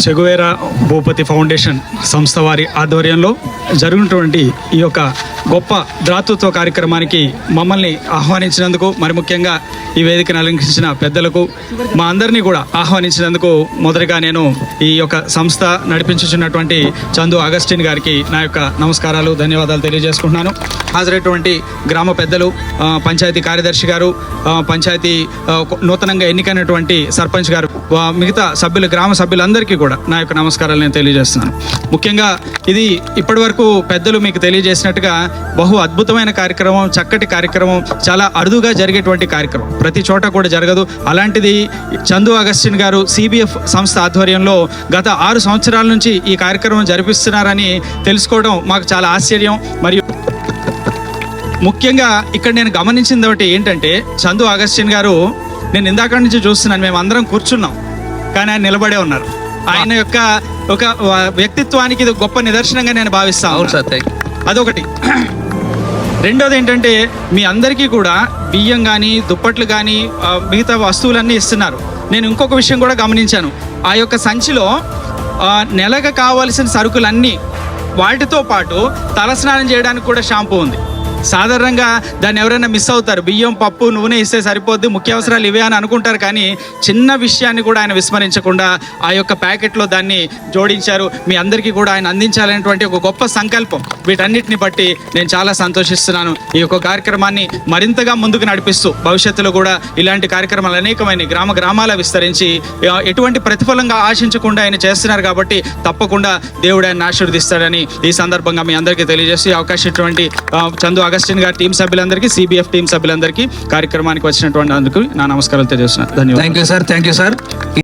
Che Guevara Bhupathi foundation సంస్థ వారి ఆధ్వర్యంలో జరుగుతున్నటువంటి ఈ యొక్క గొప్ప దాతృత్వ కార్యక్రమానికి మమ్మల్ని ఆహ్వానించినందుకు, మరి ముఖ్యంగా ఈ వేదికను అలంకరించిన పెద్దలకు, మా అందరినీ కూడా ఆహ్వానించినందుకు మొదటగా నేను ఈ యొక్క సంస్థ నడిపించుచున్నటువంటి చందు అగస్టిన్ గారికి నా యొక్క నమస్కారాలు, ధన్యవాదాలు తెలియజేసుకుంటున్నాను. హాజరైనటువంటి గ్రామ పెద్దలు, పంచాయతీ కార్యదర్శి గారు, పంచాయతీ నూతనంగా ఎన్నికైనటువంటి సర్పంచ్ గారు, మిగతా సభ్యులు, గ్రామ సభ్యులందరికీ కూడా నా యొక్క నమస్కారాలు నేను తెలియజేస్తున్నాను. ముఖ్యంగా ఇది ఇప్పటి వరకు పెద్దలు మీకు తెలియజేసినట్టుగా బహు అద్భుతమైన కార్యక్రమం, చక్కటి కార్యక్రమం, చాలా అరుదుగా జరిగేటువంటి కార్యక్రమం, ప్రతి చోట కూడా జరగదు. అలాంటిది చందు అగస్టిన్ గారు CBF సంస్థ ఆధ్వర్యంలో గత 6 సంవత్సరాల నుంచి ఈ కార్యక్రమం జరిపిస్తున్నారని తెలుసుకోవడం మాకు చాలా ఆశ్చర్యం. మరియు ముఖ్యంగా ఇక్కడ నేను గమనించింది ఒకటి ఏంటంటే, చందు అగస్టిన్ గారు, నేను ఇందాక నుంచి చూస్తున్నాను, మేము అందరం కూర్చున్నాం కానీ ఆయన నిలబడే ఉన్నారు. ఆయన యొక్క ఒక వ్యక్తిత్వానికి ఇది గొప్ప నిదర్శనంగా నేను భావిస్తాను. అదొకటి. రెండోది ఏంటంటే, మీ అందరికీ కూడా బియ్యం కానీ, దుప్పట్లు కానీ, మిగతా వస్తువులన్నీ ఇస్తున్నారు. నేను ఇంకొక విషయం కూడా గమనించాను. ఆ యొక్క సంచిలో నెలకు కావాల్సిన సరుకులన్నీ, వాటితో పాటు తలస్నానం చేయడానికి కూడా షాంపూ ఉంది. సాధారణంగా దాన్ని ఎవరైనా మిస్ అవుతారు, బియ్యం, పప్పు, నూనె ఇస్తే సరిపోద్ది, ముఖ్య అవసరాలు ఇవే అని అనుకుంటారు. కానీ చిన్న విషయాన్ని కూడా ఆయన విస్మరించకుండా ఆ యొక్క ప్యాకెట్లో దాన్ని జోడించారు. మీ అందరికీ కూడా ఆయన అందించాలనేటువంటి ఒక గొప్ప సంకల్పం. వీటన్నిటిని బట్టి నేను చాలా సంతోషిస్తున్నాను. ఈ యొక్క కార్యక్రమాన్ని మరింతగా ముందుకు నడిపిస్తూ భవిష్యత్తులో కూడా ఇలాంటి కార్యక్రమాలు అనేకమైన గ్రామాల విస్తరించి ఎటువంటి ప్రతిఫలంగా ఆశించకుండా ఆయన చేస్తున్నారు. కాబట్టి తప్పకుండా దేవుడు ఆయన ఆశీర్వదిస్తాడని ఈ సందర్భంగా మీ అందరికీ తెలియజేసి అవకాశం ఇటువంటి చందు అగస్టిన్ గారి టీం సభ్యులందరికీ, CBF టీం సభ్యులందరికీ కార్యక్రమానికి వచ్చినటువంటి అందుకు నా నమస్కారాలు తెలియజేస్తున్నాను. ధన్యవాదాలు. Thank you sir.